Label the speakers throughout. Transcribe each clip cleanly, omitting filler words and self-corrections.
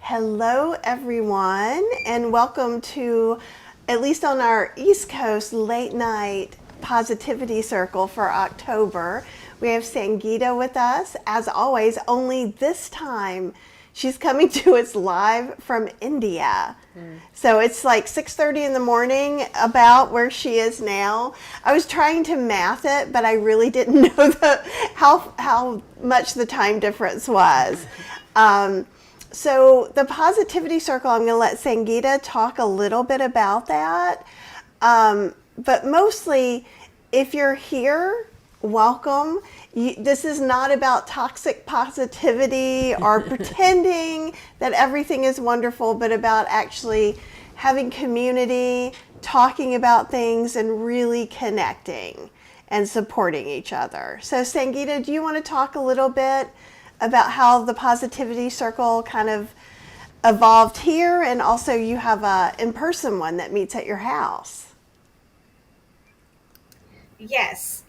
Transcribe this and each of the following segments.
Speaker 1: Hello, everyone, and welcome to, at least on our East Coast, late night positivity circle for October. We have Sangeeta with us, as always, only this time she's coming to us live from India. So it's like 6:30 in the morning about where she is now. I was trying to math it, but I really didn't know how much the time difference was. Um, so the positivity circle, I'm going to let Sangeeta talk a little bit about that. But mostly, if you're here, welcome. This is not about toxic positivity or pretending that everything is wonderful, but about actually having community, talking about things, and really connecting and supporting each other. So, Sangeeta, do you want to talk a little bit about how the positivity circle kind of evolved here, and also you have a in-person one that meets at your house?
Speaker 2: Yes,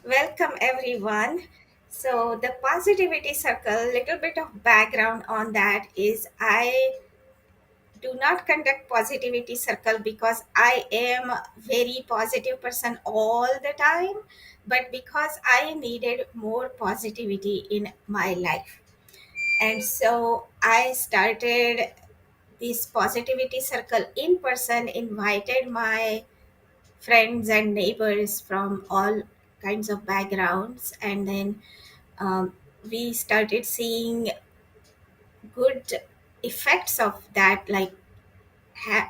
Speaker 2: welcome everyone. So, the positivity circle, little bit of background on that is I do not conduct positivity circle because I am a very positive person all the time, but because I needed more positivity in my life. And so I started this positivity circle in person, invited my friends and neighbors from all kinds of backgrounds, and then um, we started seeing good effects of that, like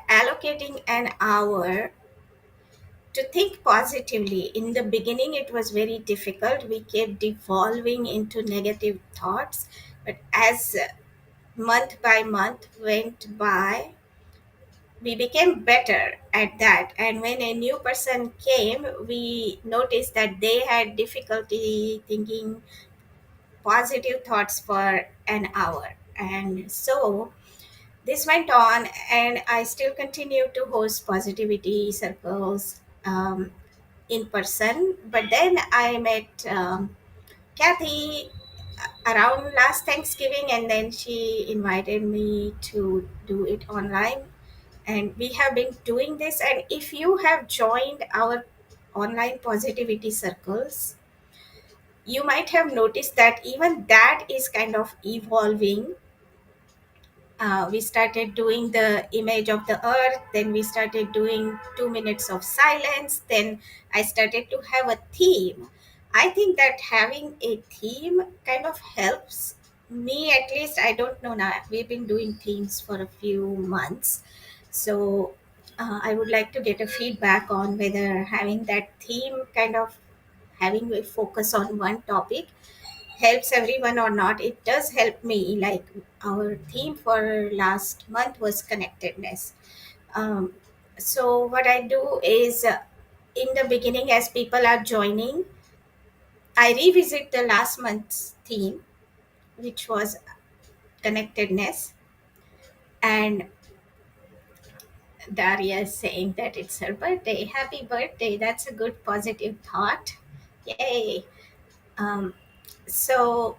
Speaker 2: allocating an hour to think positively. In the beginning it was very difficult, we kept devolving into negative thoughts, but as month by month went by, we became better at that. And when a new person came, we noticed that they had difficulty thinking positive thoughts for an hour. And so this went on, and I still continue to host positivity circles in person. But then I met Kathy around last Thanksgiving, and then she invited me to do it online, and we have been doing this. And if you have joined our online positivity circles, you might have noticed that even that is kind of evolving. We started doing the image of the earth, then we started doing 2 minutes of silence, then I started to have a theme. I think that having a theme kind of helps me, at least. I don't know, now we've been doing themes for a few months. So I would like to get a feedback on whether having that theme, kind of having a focus on one topic, helps everyone or not. It does help me. Like, our theme for last month was connectedness. um, so what I do is, in the beginning, as people are joining, I revisit the last month's theme, which was connectedness. And Daria is saying that it's her birthday. Happy birthday, that's a good positive thought. Yay. um, so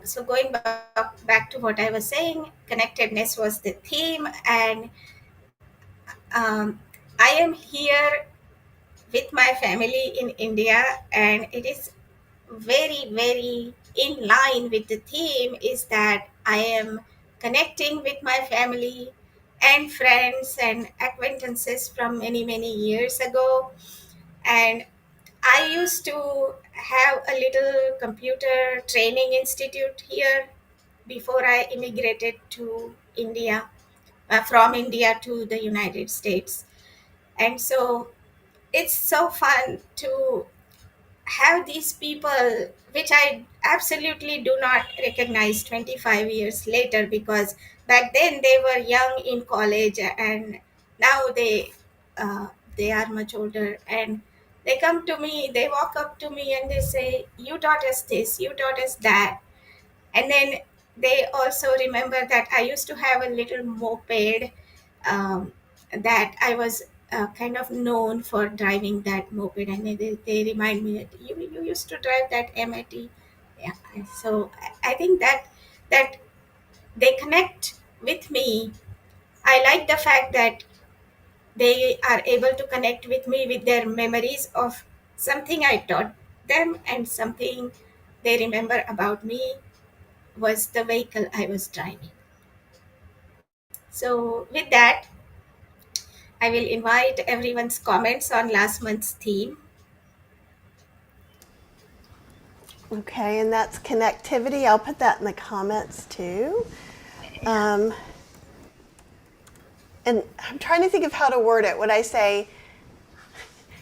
Speaker 2: so going back to what I was saying, connectedness was the theme, and um, I am here with my family in India, and it is very, very in line with the theme, is that I am connecting with my family and friends and acquaintances from many, many years ago. And I used to have a little computer training institute here before I immigrated to India, from India to the United States. And so it's so fun to have these people, which I absolutely do not recognize 25 years later, because back then they were young in college, and now they are much older, and they come to me, they walk up to me and they say, you taught us this, you taught us that. And then they also remember that I used to have a little moped, um, that I was kind of known for driving that moped, and they remind me that you used to drive that MIT. Yeah. And so I think that they connect with me. I like the fact that they are able to connect with me with their memories of something I taught them, and something they remember about me was the vehicle I was driving. So, with that, I will invite everyone's comments on last month's theme.
Speaker 1: Okay, and that's connectivity. I'll put that in the comments too. Um, and I'm trying to think of how to word it. Would I say,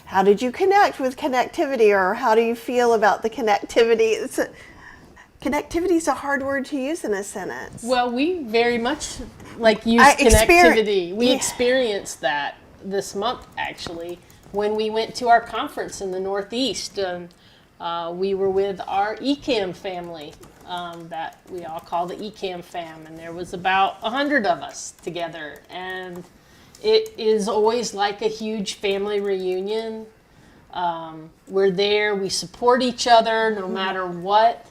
Speaker 1: how did you connect with connectivity, or how do you feel about the connectivity? Connectivity is a hard word to use in a sentence.
Speaker 3: Well, we very much like use
Speaker 1: I experience,
Speaker 3: connectivity. We
Speaker 1: yeah.
Speaker 3: experienced that this month actually when we went to our conference in the Northeast. We were with our ECAM family that we all call the ECAM fam, and there was about 100 of us together. And it is always like a huge family reunion. We're there, we support each other no matter what.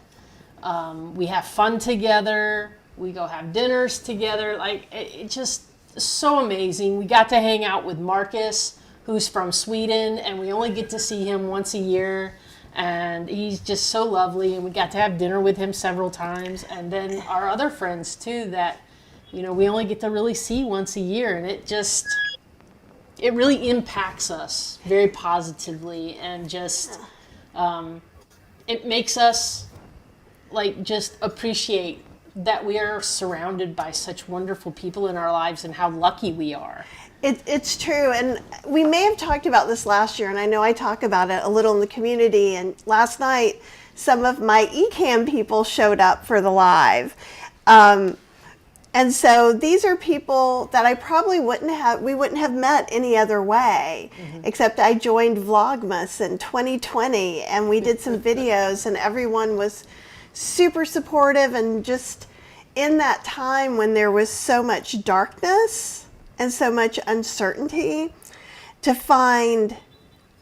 Speaker 3: We have fun together. We go have dinners together. Like it just so amazing. We got to hang out with Marcus, who's from Sweden, and we only get to see him once a year. And he's just so lovely. And we got to have dinner with him several times. And then our other friends too, that we only get to really see once a year, and it really impacts us very positively, and just it makes us like just appreciate that we are surrounded by such wonderful people in our lives and how lucky we are.
Speaker 1: It's true, and we may have talked about this last year, and I know I talk about it a little in the community. And last night, some of my ECAM people showed up for the live. And so these are people that I probably we wouldn't have met any other way, except I joined Vlogmas in 2020, and we did some videos, and everyone was super supportive. And just in that time when there was so much darkness and so much uncertainty, to find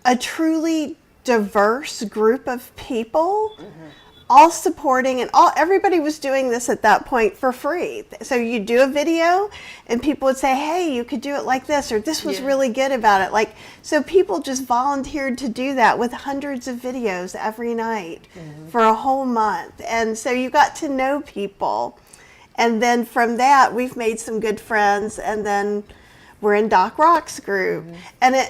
Speaker 1: a truly diverse group of people all supporting, and everybody was doing this at that point for free. So you do a video and people would say, hey, you could do it like this, or this was really good about it. Like, so people just volunteered to do that with hundreds of videos every night for a whole month. And so you got to know people. And then from that, we've made some good friends, and then we're in Doc Rock's group. And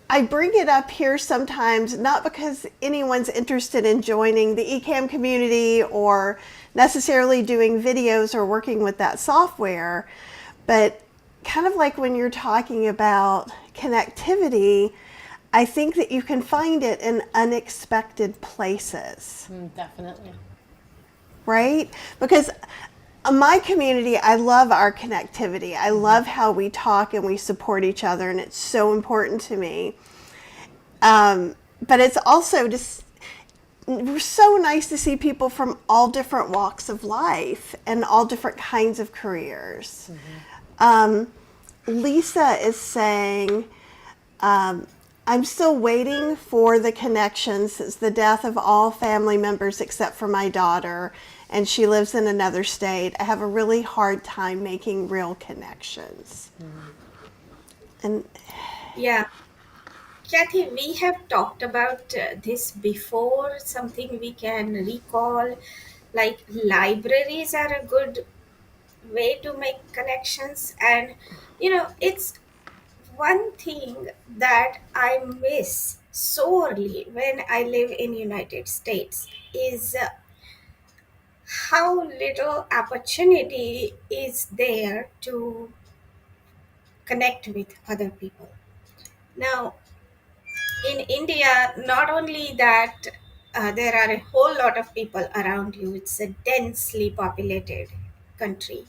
Speaker 1: I bring it up here sometimes, not because anyone's interested in joining the eCam community or necessarily doing videos or working with that software, but kind of like when you're talking about connectivity, I think that you can find it in unexpected places.
Speaker 3: Definitely.
Speaker 1: Right? Because my community, I love our connectivity. I love how we talk and we support each other, and it's so important to me. But it's also just so nice to see people from all different walks of life and all different kinds of careers. Lisa is saying, I'm still waiting for the connection since the death of all family members except for my daughter, and she lives in another state. I have a really hard time making real connections. And
Speaker 2: Yeah, Kathy, we have talked about this before, something we can recall. Like, libraries are a good way to make connections, and it's one thing that I miss sorely when I live in United States is how little opportunity is there to connect with other people. Now, in India, not only that there are a whole lot of people around you, it's a densely populated country,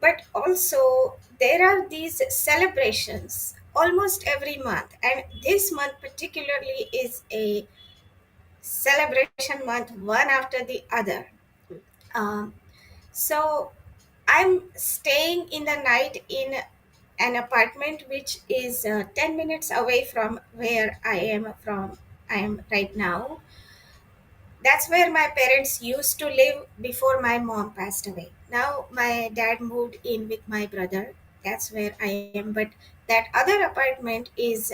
Speaker 2: but also there are these celebrations almost every month, and this month particularly is a celebration month, one after the other. um, so I'm staying in the night in an apartment which is 10 minutes away from where I am right now. That's where my parents used to live before my mom passed away. Now my dad moved in with my brother. That's where I am. But that other apartment is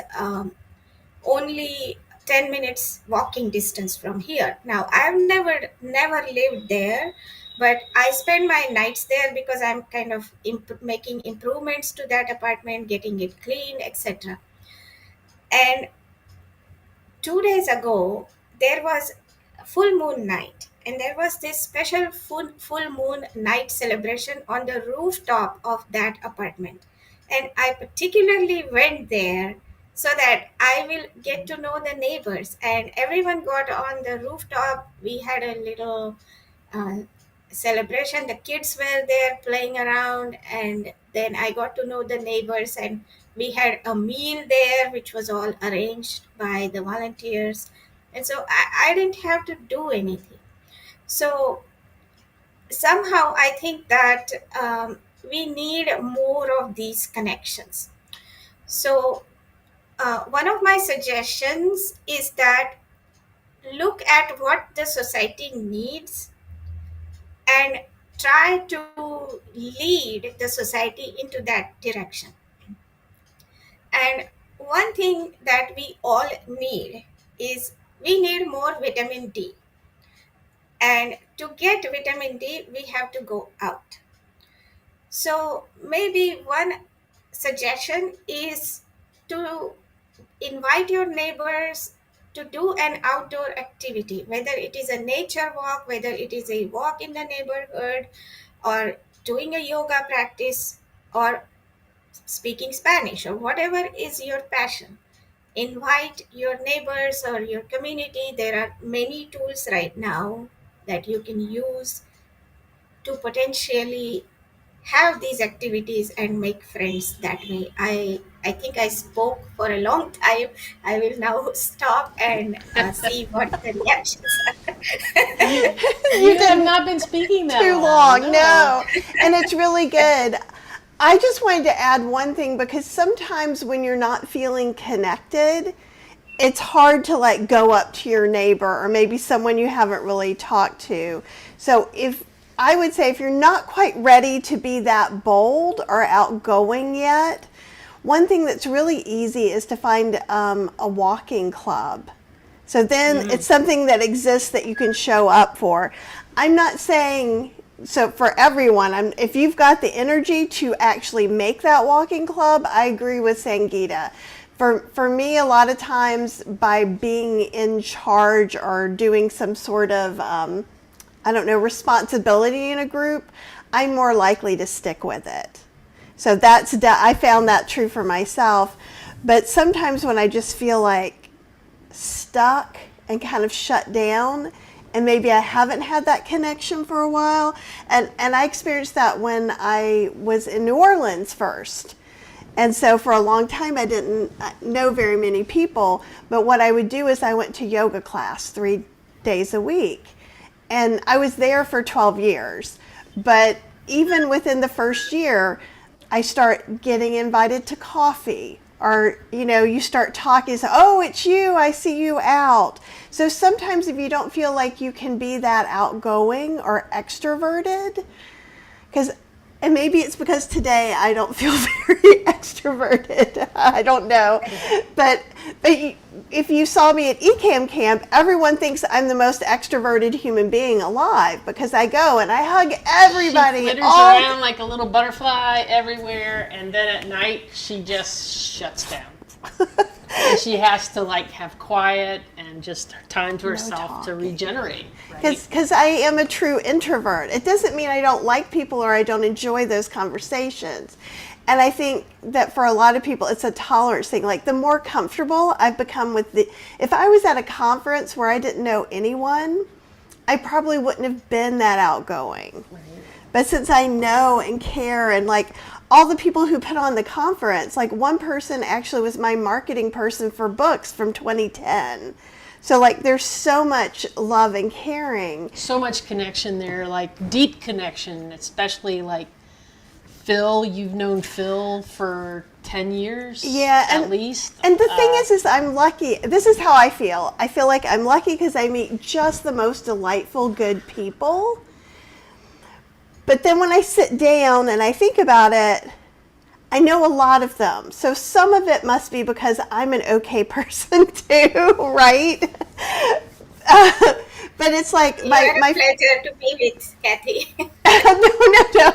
Speaker 2: only 10 minutes walking distance from here. Now I've never lived there, but I spend my nights there because I'm kind of making improvements to that apartment, getting it clean, etc. And 2 days ago there was a full moon night, and there was this special full moon night celebration on the rooftop of that apartment, and I particularly went there so that I will get to know the neighbors. And everyone got on the rooftop. We had a little uh, celebration. The kids were there playing around, and then I got to know the neighbors, and we had a meal there, which was all arranged by the volunteers. And so I didn't have to do anything. So somehow I think that we need more of these connections. So one of my suggestions is that look at what the society needs and try to lead the society into that direction. And one thing that we all need is we need more vitamin D. And to get vitamin D, we have to go out. So maybe one suggestion is to invite your neighbors to do an outdoor activity, whether it is a nature walk, whether it is a walk in the neighborhood, or doing a yoga practice, or speaking Spanish, or whatever is your passion. Invite your neighbors or your community. There are many tools right now that you can use to potentially have these activities and make friends that way. I think I spoke for a long time. I will now stop and see what the reactions are.
Speaker 3: You
Speaker 1: You
Speaker 3: you have
Speaker 1: didn't
Speaker 3: not been speaking that
Speaker 1: too
Speaker 3: long.
Speaker 1: long, no. And it's really good. I just wanted to add one thing, because sometimes when you're not feeling connected, it's hard to like go up to your neighbor or maybe someone you haven't really talked to. So if I would say if you're not quite ready to be that bold or outgoing yet, one thing that's really easy is to find a walking club. So then it's something that exists that you can show up for. I'm not saying, so for everyone, if you've got the energy to actually make that walking club, I agree with Sangeeta. For me, a lot of times by being in charge or doing some sort of, I don't know, responsibility in a group, I'm more likely to stick with it. So I found that true for myself. But sometimes when I just feel like stuck and kind of shut down, and maybe I haven't had that connection for a while, and I experienced that when I was in New Orleans first. And so for a long time I didn't know very many people, but what I would do is I went to yoga class 3 days a week. And I was there for 12 years. But even within the first year, I start getting invited to coffee, or you start talking, so, oh, it's you, I see you out. So sometimes if you don't feel like you can be that outgoing or extroverted, and maybe it's because today I don't feel very extroverted. I don't know. But if you saw me at ECAM camp, everyone thinks I'm the most extroverted human being alive, because I go and I hug everybody.
Speaker 3: She flitters around like a little butterfly everywhere, and then at night she just shuts down. And she has to have quiet and just time to herself to regenerate.
Speaker 1: Because I am a true introvert. It doesn't mean I don't like people or I don't enjoy those conversations. And I think that for a lot of people, it's a tolerance thing. Like, the more comfortable I've become if I was at a conference where I didn't know anyone, I probably wouldn't have been that outgoing. Right. But since I know and care, and all the people who put on the conference, one person actually was my marketing person for books from 2010. So there's so much love and caring.
Speaker 3: So much connection there, deep connection, especially Phil, you've known Phil for 10 years
Speaker 1: Yeah,
Speaker 3: at least.
Speaker 1: and the thing is I'm lucky. This is how I feel. I feel like I'm lucky because I meet just the most delightful, good people. But then when I sit down and I think about it, I know a lot of them. So some of it must be because I'm an okay person too, right? But it's like
Speaker 2: You are a
Speaker 1: my
Speaker 2: pleasure to be with, Kathy.
Speaker 1: no.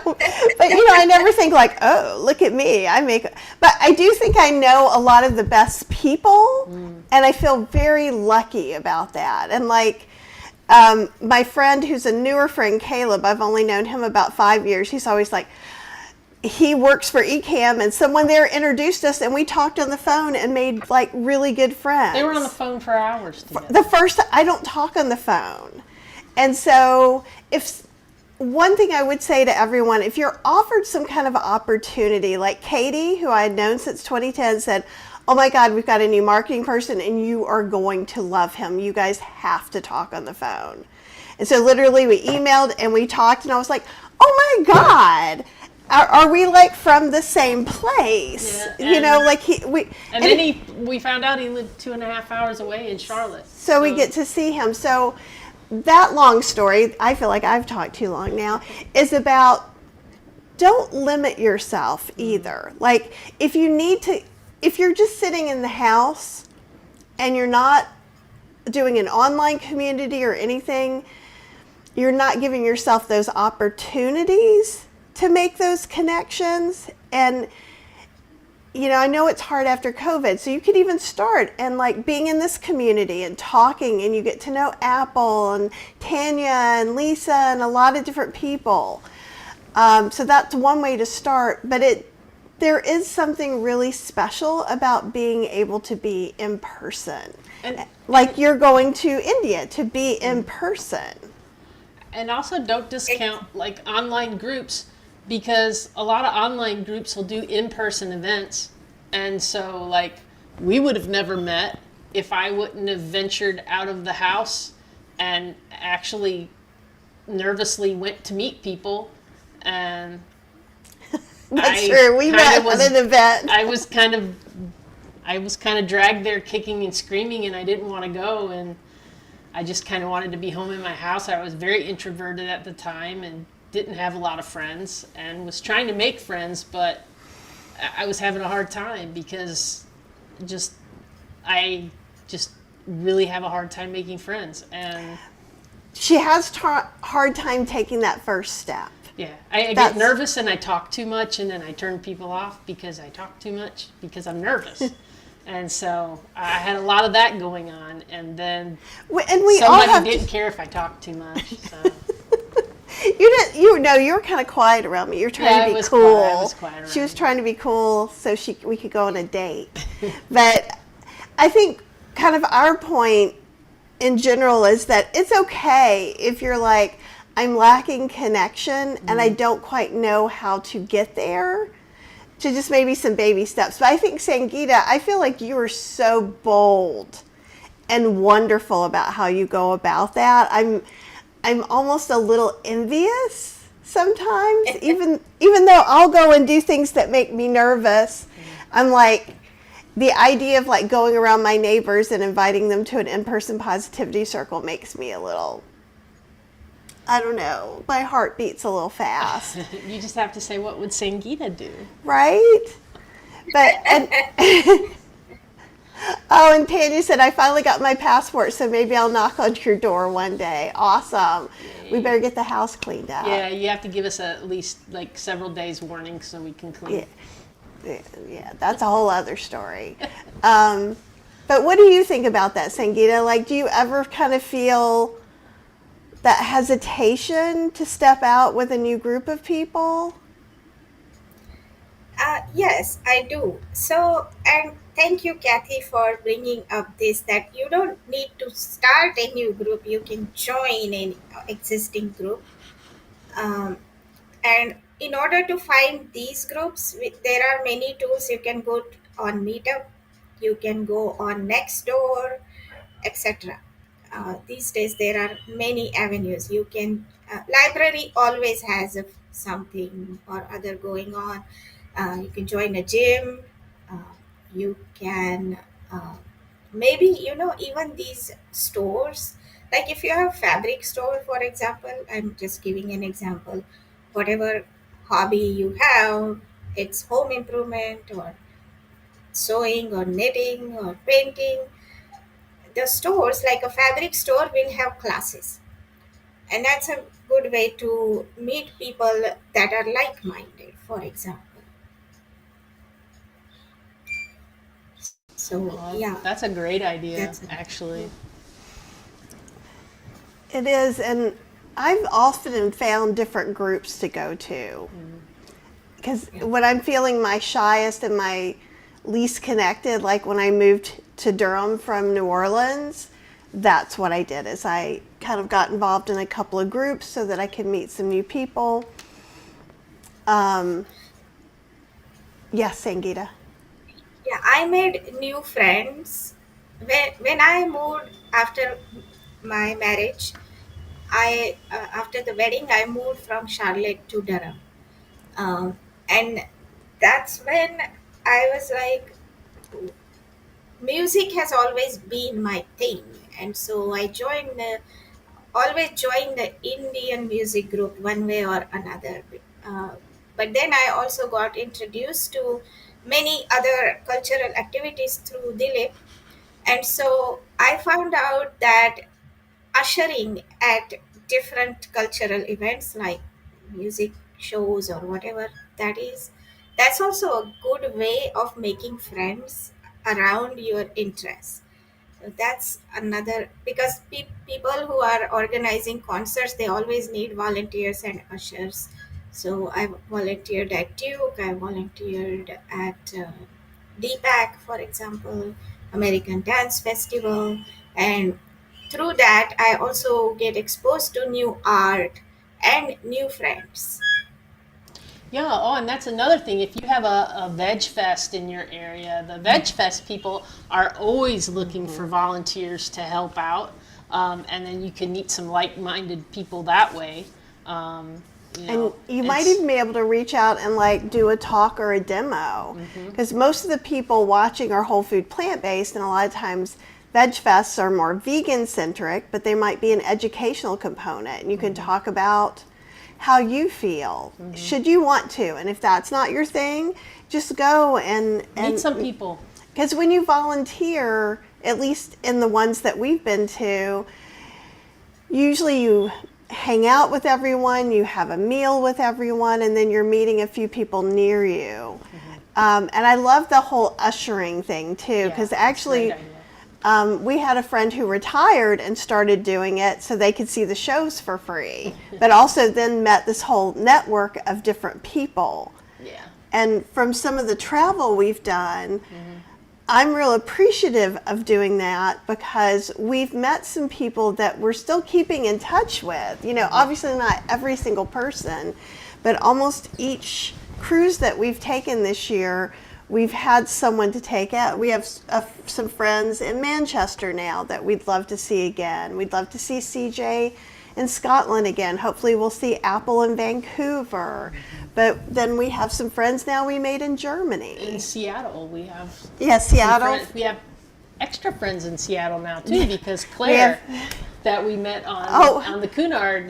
Speaker 1: But I never think like, oh, look at me. But I do think I know a lot of the best people, and I feel very lucky about that. And like, my friend who's a newer friend, Caleb, I've only known him about 5 years. He's always like, he works for ECAM, and someone there introduced us, and we talked on the phone and made like really good friends.
Speaker 3: They were on the phone for hours together.
Speaker 1: The first, I don't talk on the phone. And so if one thing I would say to everyone, if you're offered some kind of opportunity, like Katie, who I had known since 2010, said, oh my God, we've got a new marketing person and you are going to love him. You guys have to talk on the phone. And so literally we emailed and we talked, and I was like, oh my God, are we like from the same place?
Speaker 3: Yeah,
Speaker 1: And
Speaker 3: then we found out he lived 2.5 hours away in Charlotte.
Speaker 1: So we get to see him. So that long story, I feel like I've talked too long now, is about don't limit yourself either. Like if you're just sitting in the house and you're not doing an online community or anything, you're not giving yourself those opportunities to make those connections. And I know it's hard after COVID, so you could even start and like being in this community and talking, and you get to know Apple and Tanya and Lisa and a lot of different people. So that's one way to start, but there is something really special about being able to be in person. Like you're going to India to be in person.
Speaker 3: And also don't discount like online groups, because a lot of online groups will do in-person events. And so like we would have never met if I wouldn't have ventured out of the house and actually nervously went to meet people. And
Speaker 1: That's true. We met at an event.
Speaker 3: I was kind of dragged there kicking and screaming, and I didn't want to go, and I just kind of wanted to be home in my house. I was very introverted at the time and didn't have a lot of friends and was trying to make friends, but I was having a hard time because I just really have a hard time making friends. And
Speaker 1: she has hard time taking that first step.
Speaker 3: Yeah, I get nervous and I talk too much, and then I turn people off because I talk too much because I'm nervous. And so I had a lot of that going on, and then somebody didn't care if I talked too much. So.
Speaker 1: You were kind of quiet around me. You're trying to be cool.
Speaker 3: I was quiet around
Speaker 1: she was trying to be cool so we could go on a date. But I think kind of our point in general is that it's okay if you're like, I'm lacking connection and I don't quite know how to get there, to just maybe some baby steps. But I think, Sangeeta, I feel like you are so bold and wonderful about how you go about that. I'm almost a little envious sometimes, even though I'll go and do things that make me nervous. I'm like, the idea of like going around my neighbors and inviting them to an in-person positivity circle makes me a little, I don't know, my heart beats a little fast.
Speaker 3: You just have to say, what would Sangeeta do?
Speaker 1: Right? And Tanya said, I finally got my passport, so maybe I'll knock on your door one day. Awesome. We better get the house cleaned up.
Speaker 3: Yeah, you have to give us at least like several days warning so we can clean.
Speaker 1: Yeah, that's a whole other story. But what do you think about that, Sangeeta? Like, do you ever kind of feel that hesitation to step out with a new group of people?
Speaker 2: Yes, I do. So, and thank you, Kathy, for bringing up this, that you don't need to start a new group. You can join an existing group. Um, and in order to find these groups, there are many tools. You can go on Meetup, you can go on Nextdoor, etc. These days, there are many avenues. You can Library always has something or other going on. You can join a gym. You can maybe even these stores. Like if you have fabric store, for example, I'm just giving an example. Whatever hobby you have, it's home improvement or sewing or knitting or painting. The stores, like a fabric store, will have classes, and that's a good way to meet people that are like-minded, for example. So yeah,
Speaker 3: That's a great idea,
Speaker 2: that's it.
Speaker 3: actually.
Speaker 1: It is, and I've often found different groups to go to. Because
Speaker 2: Yeah.
Speaker 1: when I'm feeling my shyest and my least connected, like when I moved to Durham from New Orleans, that's what I did. Is I kind of got involved in a couple of groups so that I could meet some new people. Um, yes, Sangeeta.
Speaker 2: Yeah, I made new friends when I moved after my marriage. I After the wedding, I moved from Charlotte to Durham, and that's when I was like, music has always been my thing, and so I joined always join the Indian music group one way or another. Uh, but then I also got introduced to many other cultural activities through Dilip. And so I found out that ushering at different cultural events like music shows or whatever that is, that's also a good way of making friends around your interests. That's another, because people who are organizing concerts, they always need volunteers and ushers. So I volunteered at Duke, I volunteered at DPAC, for example, American Dance Festival, and through that I also get exposed to new art and new friends.
Speaker 3: Yeah, oh, and that's another thing. If you have a veg fest in your area, the veg fest people are always looking for volunteers to help out. And then you can meet some like minded people that way. Um,
Speaker 1: And you might
Speaker 3: it's
Speaker 1: even be able to reach out and like do a talk or a demo. Because most of the people watching are whole food plant based, and a lot of times veg fests are more vegan centric, but they might be an educational component. And you can talk about how you feel, should you want to. And if that's not your thing, just go
Speaker 3: meet
Speaker 1: and
Speaker 3: some people.
Speaker 1: because when you volunteer, at least in the ones that we've been to, usually you hang out with everyone, you have a meal with everyone, and then you're meeting a few people near you. And I love the whole ushering thing too, because
Speaker 3: Yeah, that's a great
Speaker 1: actually,
Speaker 3: idea.
Speaker 1: we had a friend who retired and started doing it so they could see the shows for free, but also then met this whole network of different people.
Speaker 3: Yeah.
Speaker 1: And from some of the travel we've done, I'm real appreciative of doing that because we've met some people that we're still keeping in touch with. You know, obviously not every single person, but almost each cruise that we've taken this year, we've had someone to take out. We have some friends in Manchester now that we'd love to see again. We'd love to see CJ in Scotland again. Hopefully we'll see Apple in Vancouver. But then we have some friends now we made in Germany.
Speaker 3: In Seattle, we have
Speaker 1: Yeah, Seattle.
Speaker 3: we have extra friends in Seattle now too because
Speaker 1: We
Speaker 3: Claire
Speaker 1: have,
Speaker 3: that we met
Speaker 1: Oh.
Speaker 3: on the Cunard.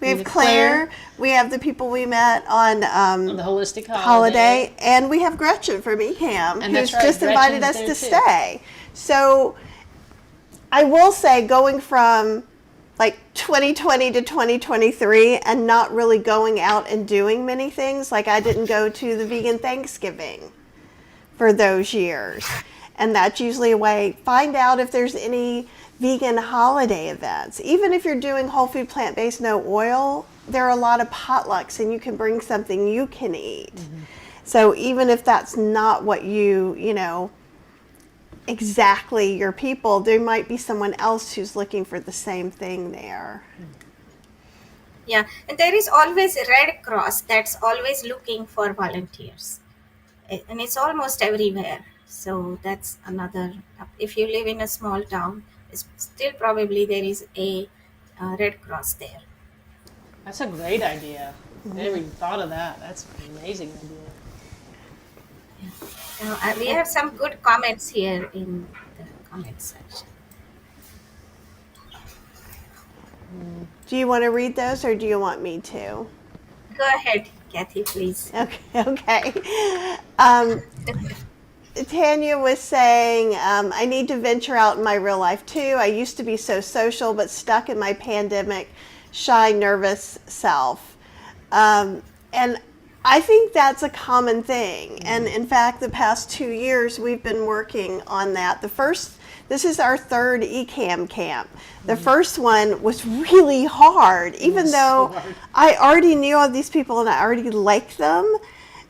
Speaker 1: we have Claire. We have the people we met on
Speaker 3: on the holistic
Speaker 1: holiday, and we have Gretchen from ECAM,
Speaker 3: And that's
Speaker 1: who's
Speaker 3: right,
Speaker 1: just invited us
Speaker 3: Gretchen's
Speaker 1: to
Speaker 3: there, too.
Speaker 1: stay. So I will say, going from like 2020 to 2023 and not really going out and doing many things, like I didn't go to the vegan Thanksgiving for those years. And that's usually a way, find out if there's any vegan holiday events. Even if you're doing whole food, plant-based, no oil, there are a lot of potlucks and you can bring something you can eat. So even if that's not what you know, exactly your people, there might be someone else who's looking for the same thing there.
Speaker 2: Yeah, and there is always a Red Cross that's always looking for volunteers, and it's almost everywhere. So that's another. If you live in a small town, it's still probably there is a Red Cross there.
Speaker 3: That's a great idea. I never even thought of that. That's an amazing idea.
Speaker 2: We have some good comments here in the comment section.
Speaker 1: Do you want to read those or do you want me to?
Speaker 2: Go ahead, Kathy, please.
Speaker 1: Okay. Tanya was saying, I need to venture out in my real life too. I used to be so social, but stuck in my pandemic, shy, nervous self. And I think that's a common thing. And in fact, the past 2 years, we've been working on that. This is our third ECAM camp. The first one was really hard, even though I already knew all these people and I already liked them.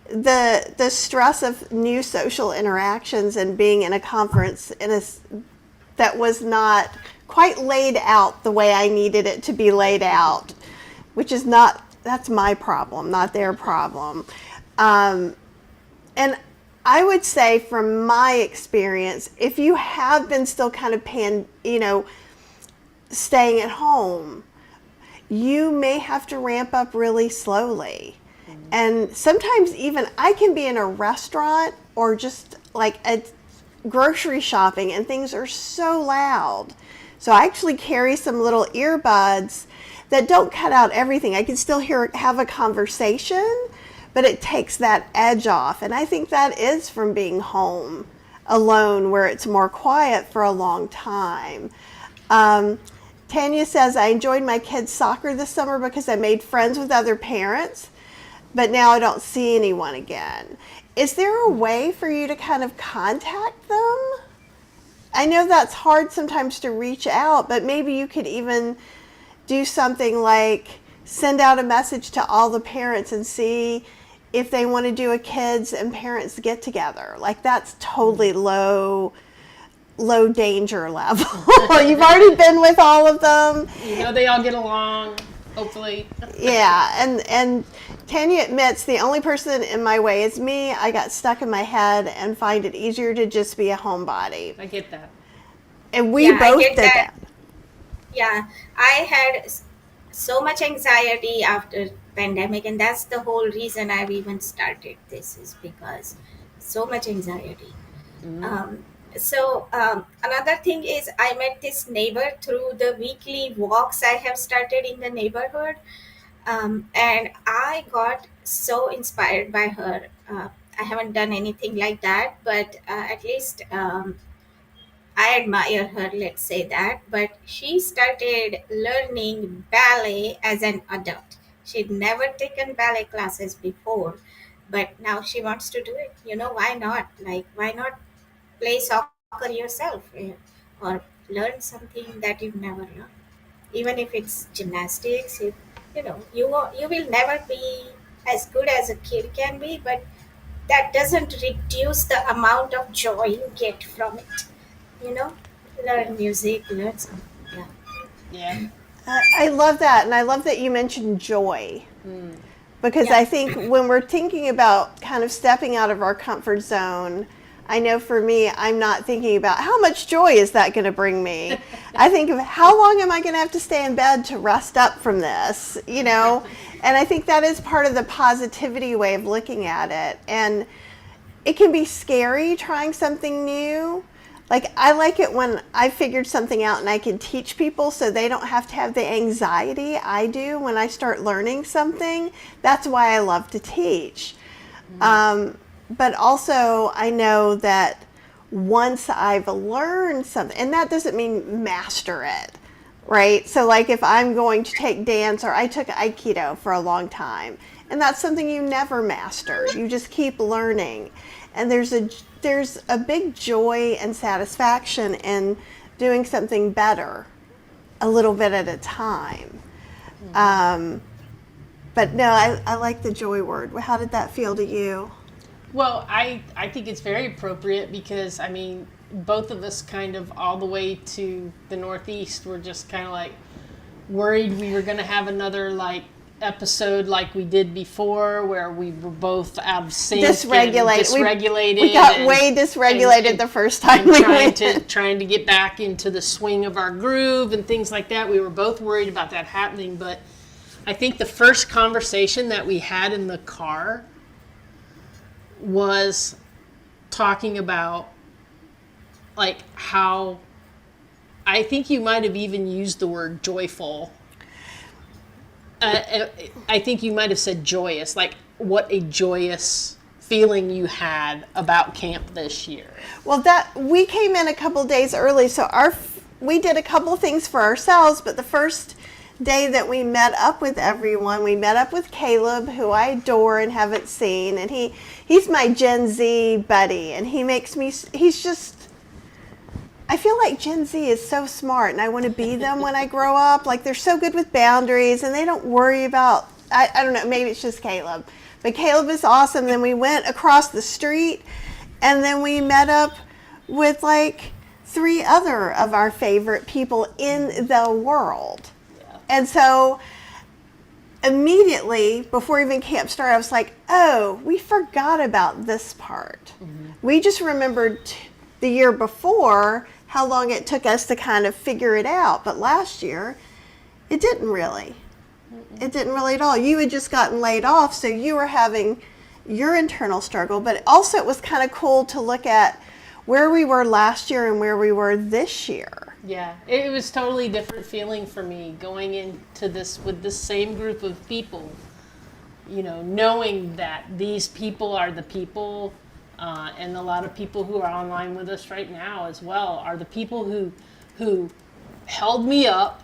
Speaker 1: The stress of new social interactions and being in a conference that was not quite laid out the way I needed it to be laid out, which is that's my problem, not their problem. And I would say from my experience, if you have been still kind of staying at home, you may have to ramp up really slowly. And sometimes even I can be in a restaurant or just like a grocery shopping and things are so loud. So I actually carry some little earbuds that don't cut out everything. I can still have a conversation, but it takes that edge off. And I think that is from being home alone where it's more quiet for a long time. Tanya says, I enjoyed my kids' soccer this summer because I made friends with other parents, but now I don't see anyone again. Is there a way for you to kind of contact them? I know that's hard sometimes to reach out, but maybe you could even do something like send out a message to all the parents and see if they want to do a kids and parents get together. Like that's totally low danger level. You've already been with all of them.
Speaker 3: You know they all get along, hopefully.
Speaker 1: Yeah, and Tanya admits the only person in my way is me. I got stuck in my head and find it easier to just be a homebody.
Speaker 3: I get that.
Speaker 1: And we both did that.
Speaker 2: Yeah, I had so much anxiety after pandemic, and that's the whole reason I've even started this, is because so much anxiety. Another thing is I met this neighbor through the weekly walks I have started in the neighborhood, and I got so inspired by her. I haven't done anything like that, but at least I admire her, let's say that. But she started learning ballet as an adult. She'd never taken ballet classes before, but now she wants to do it. Why not? Like, why not play soccer yourself, or learn something that you've never learned? Even if it's gymnastics, you will never be as good as a kid can be, but that doesn't reduce the amount of joy you get from it. you know Learn music, learn something.
Speaker 3: Yeah.
Speaker 1: I love that, and I love that you mentioned joy. Because I think when we're thinking about kind of stepping out of our comfort zone, I know for me, I'm not thinking about how much joy is that going to bring me. I think of how long am I going to have to stay in bed to rest up from this, And I think that is part of the positivity way of looking at it. And it can be scary trying something new. Like, I like it when I figured something out and I can teach people so they don't have to have the anxiety I do when I start learning something. That's why I love to teach. But also, I know that once I've learned something, and that doesn't mean master it, right? So, like, if I'm going to take dance, or I took Aikido for a long time, and that's something you never master. You just keep learning. And there's a big joy and satisfaction in doing something better a little bit at a time. But no, I like the joy word. How did that feel to you?
Speaker 3: Well, I think it's very appropriate because, both of us kind of all the way to the Northeast were just kind of like worried we were going to have another episode like we did before where we were both out of sync dysregulated.
Speaker 1: We got way dysregulated the first time we went.
Speaker 3: Trying to get back into the swing of our groove and things like that. We were both worried about that happening, but I think the first conversation that we had in the car was talking about like how I think you might have even used the word joyful. I think you might have said joyous, like what a joyous feeling you had about camp this year.
Speaker 1: Well, that we came in a couple days early, so we did a couple things for ourselves. But the first day that we met up with everyone, we met up with Caleb, who I adore and haven't seen, and he's my Gen Z buddy, and he makes me. He's just. I feel like Gen Z is so smart, and I want to be them when I grow up. Like, they're so good with boundaries, and they don't worry about, I don't know, maybe it's just Caleb. But Caleb is awesome. Then we went across the street, and then we met up with like 3 other of our favorite people in the world.
Speaker 3: Yeah.
Speaker 1: And so immediately, before even camp started, I was like, oh, we forgot about this part. Mm-hmm. We just remembered the year before how long it took us to kind of figure it out. But last year, it didn't really. It didn't really at all. You had just gotten laid off, so you were having your internal struggle. But also it was kind of cool to look at where we were last year and where we were this year.
Speaker 3: Yeah, it was totally different feeling for me going into this with the same group of people, you know, knowing that these people are the people and a lot of people who are online with us right now as well are the people who held me up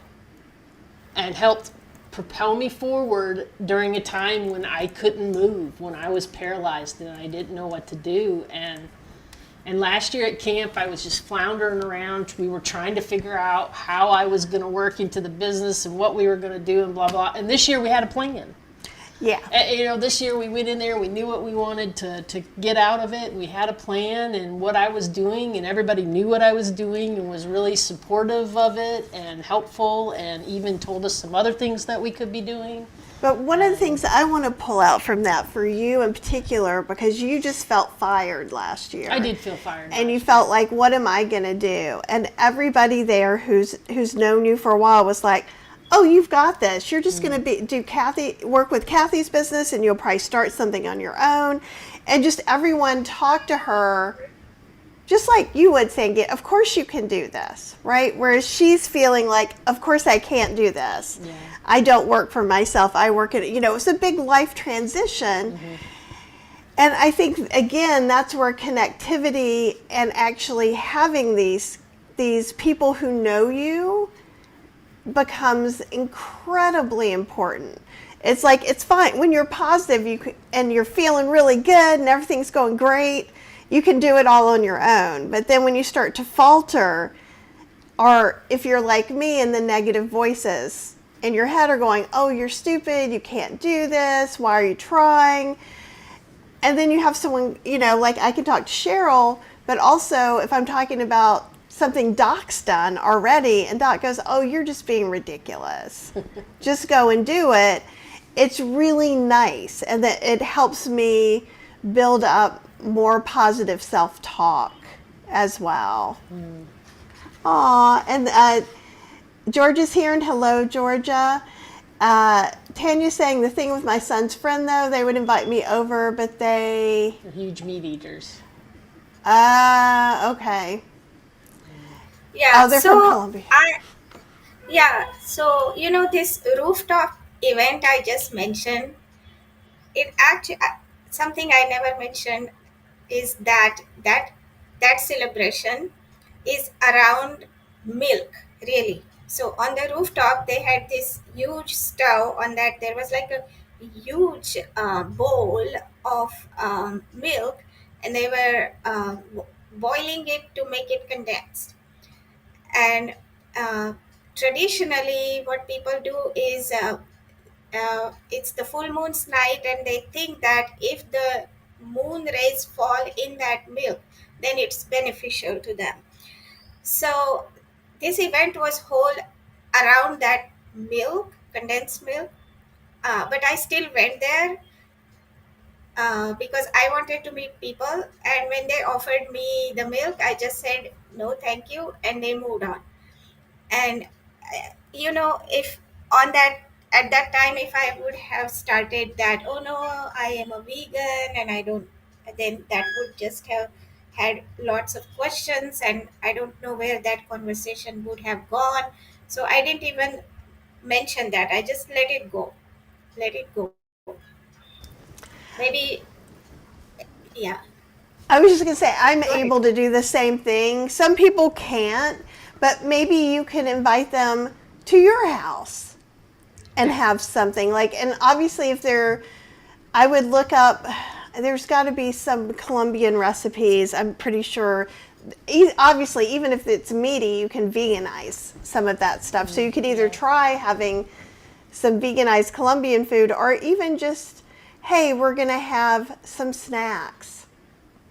Speaker 3: and helped propel me forward during a time when I couldn't move, when I was paralyzed and I didn't know what to do. And last year at camp, I was just floundering around. We were trying to figure out how I was going to work into the business and what we were going to do and blah, blah. And this year we had a plan.
Speaker 1: Yeah.
Speaker 3: You know, this year we went in there, we knew what we wanted to get out of it. We had a plan and what I was doing, and everybody knew what I was doing and was really supportive of it and helpful and even told us some other things that we could be doing.
Speaker 1: But one of the things that I want to pull out from that for you in particular, because you just felt fired last year.
Speaker 3: I did feel fired.
Speaker 1: And you felt like, what am I going to do? And everybody there who's known you for a while was like, oh, you've got this. You're just going to work with Kathy's business, and you'll probably start something on your own. And just everyone talked to her just like you would, saying, of course you can do this, right? Whereas she's feeling like, of course I can't do this. Yeah. I don't work for myself. I work at, it's a big life transition. Mm-hmm. And I think, again, that's where connectivity and actually having these people who know you becomes incredibly important. It's like, it's fine when you're positive and you're feeling really good and everything's going great, you can do it all on your own. But then when you start to falter, or if you're like me and the negative voices in your head are going, oh, you're stupid, you can't do this, why are you trying? And then you have someone, like I can talk to Cheryl, but also if I'm talking about something Doc's done already, and Doc goes, oh, you're just being ridiculous. Just go and do it. It's really nice, and that it helps me build up more positive self-talk as well. Mm. Aw, and Georgia's here, and hello, Georgia. Tanya's saying the thing with my son's friend, though, they would invite me over, but they're
Speaker 3: huge meat eaters.
Speaker 1: Okay.
Speaker 2: Yeah,
Speaker 1: oh, they're from Colombia.
Speaker 2: So this rooftop event I just mentioned, it actually something I never mentioned is that celebration is around milk, really. So on the rooftop they had this huge stove. On that there was like a huge bowl of milk, and they were boiling it to make it condensed. And traditionally what people do is it's the full moon's night, and they think that if the moon rays fall in that milk, then it's beneficial to them. So this event was whole around that milk, condensed milk. But I still went there because I wanted to meet people. And when they offered me the milk, I just said, no, thank you. And they moved on. And, if on that at that time, if I would have started that, oh no, I am a vegan and I don't, then that would just have had lots of questions, and I don't know where that conversation would have gone. So I didn't even mention that. I just let it go. Let it go. Maybe, yeah.
Speaker 1: I was just going to say, I'm
Speaker 2: Go ahead.
Speaker 1: able to do the same thing. Some people can't, but maybe you can invite them to your house and have something like, and obviously if they're, I would look up, there's got to be some Colombian recipes. I'm pretty sure, obviously, even if it's meaty, you can veganize some of that stuff. So you could either try having some veganized Colombian food, or even just, hey, we're going to have some snacks.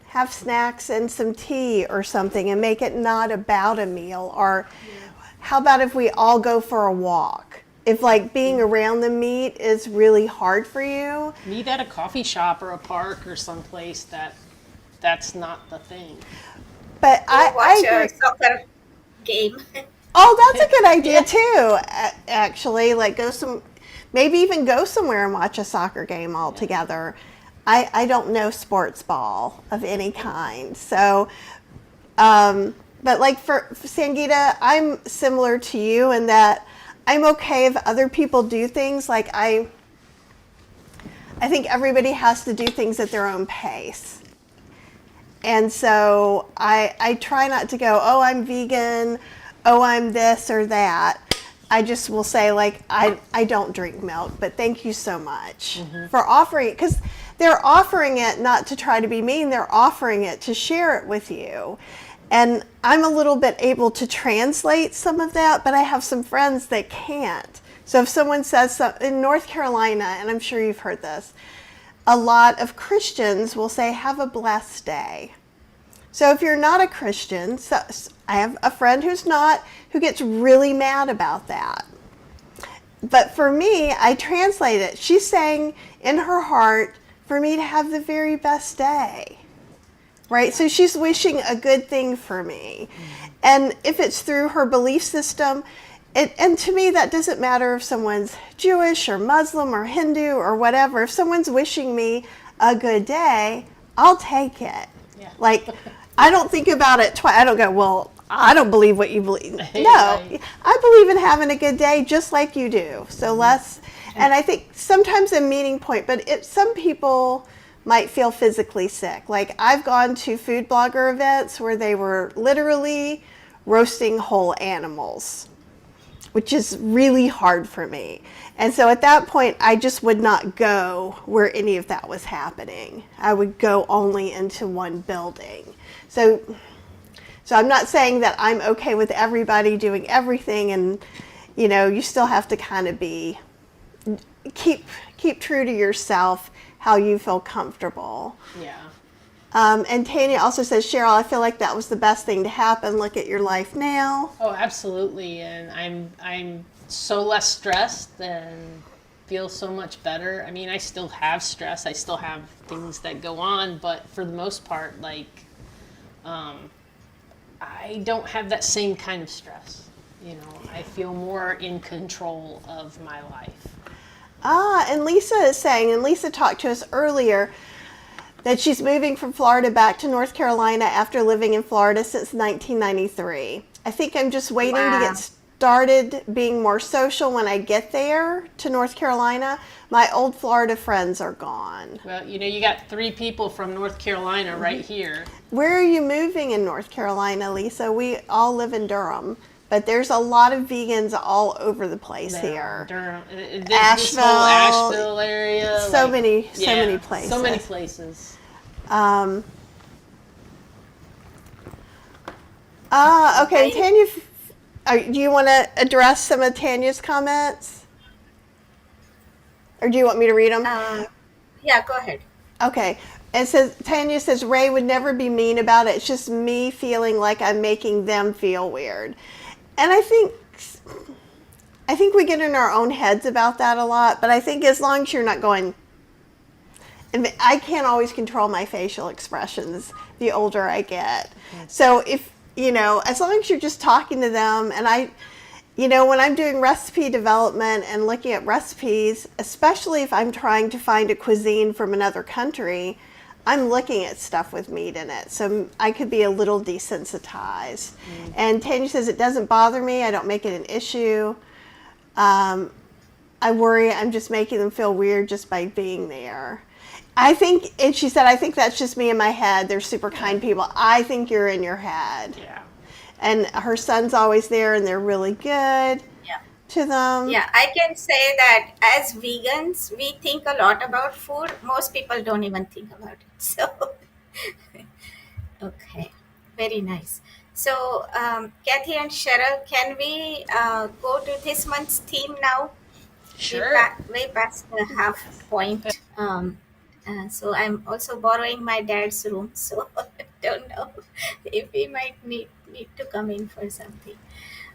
Speaker 1: Have snacks and some tea or something, and make it not about a meal. Or how about if we all go for a walk? If like being around the meat is really hard for you.
Speaker 3: Meet at a coffee shop or a park or someplace that's not the thing.
Speaker 1: But
Speaker 2: Go
Speaker 1: I
Speaker 2: watch a
Speaker 1: agree.
Speaker 2: soccer game.
Speaker 1: Oh, that's a good idea
Speaker 3: Yeah.
Speaker 1: too. Actually, like maybe even go somewhere and watch a soccer game all together. I don't know sports ball of any kind, so. But like for Sangeeta, I'm similar to you in that I'm okay if other people do things. Like I think everybody has to do things at their own pace. And so I try not to go, oh, I'm vegan, oh, I'm this or that. I just will say, like, I don't drink milk, but thank you so much for offering it. Because they're offering it not to try to be mean, they're offering it to share it with you. And I'm a little bit able to translate some of that, but I have some friends that can't. So if someone says something in North Carolina, and I'm sure you've heard this, a lot of Christians will say, have a blessed day. So if you're not a Christian, so I have a friend who's not, who gets really mad about that. But for me, I translate it. She's saying in her heart for me to have the very best day. Right? So she's wishing a good thing for me. And if it's through her belief system, and to me, that doesn't matter if someone's Jewish or Muslim or Hindu or whatever. If someone's wishing me a good day, I'll take it.
Speaker 3: Yeah.
Speaker 1: Like, I don't think about it twice. I don't go, well, I don't believe what you believe. No,
Speaker 3: Right.
Speaker 1: I believe in having a good day just like you do. So and I think sometimes a meeting point, but some people might feel physically sick. Like I've gone to food blogger events where they were literally roasting whole animals, which is really hard for me. And so at that point, I just would not go where any of that was happening. I would go only into one building. So I'm not saying that I'm okay with everybody doing everything, and you still have to kind of keep true to yourself, how you feel comfortable.
Speaker 3: Yeah.
Speaker 1: And Tanya also says, Cheryl, I feel like that was the best thing to happen. Look at your life now.
Speaker 3: Oh, absolutely. And I'm so less stressed and feel so much better. I mean, I still have stress. I still have things that go on, but for the most part, like, I don't have that same kind of stress. I feel more in control of my life.
Speaker 1: And Lisa is saying, and Lisa talked to us earlier, that she's moving from Florida back to North Carolina after living in Florida since 1993. I think I'm just waiting to get started being more social when I get there to North Carolina. My old Florida friends are gone.
Speaker 3: Well, you got 3 people from North Carolina right here.
Speaker 1: Where are you moving in North Carolina, Lisa? We all live in Durham, but there's a lot of vegans all over the place here.
Speaker 3: Durham, this
Speaker 1: Asheville,
Speaker 3: whole Asheville area.
Speaker 1: So many places.
Speaker 3: So many places.
Speaker 1: Okay, Tanya, do you want to address some of Tanya's comments? Or do you want me to read them?
Speaker 2: Yeah, go ahead.
Speaker 1: Okay. Tanya says, Ray would never be mean about it. It's just me feeling like I'm making them feel weird. And I think we get in our own heads about that a lot, but I think as long as you're not going, and I can't always control my facial expressions the older I get. So if, as long as you're just talking to them, and You know, when I'm doing recipe development and looking at recipes, especially if I'm trying to find a cuisine from another country, I'm looking at stuff with meat in it. So I could be a little desensitized. And Tanya says it doesn't bother me. I don't make it an issue. I worry I'm just making them feel weird just by being there. I think, and she said, I think that's just me in my head. They're super kind people. I think you're in your head.
Speaker 3: Yeah.
Speaker 1: And her son's always there and they're really good
Speaker 2: Yeah.
Speaker 1: to them.
Speaker 2: Yeah, I can say that as vegans, we think a lot about food. Most people don't even think about it. So, okay, very nice. So, Kathy and Cheryl, can we go to this month's theme now? We
Speaker 3: Sure.
Speaker 2: way past the half
Speaker 1: Yes.
Speaker 2: point. So I'm also borrowing my dad's room. So I don't know if we might need to come in for something.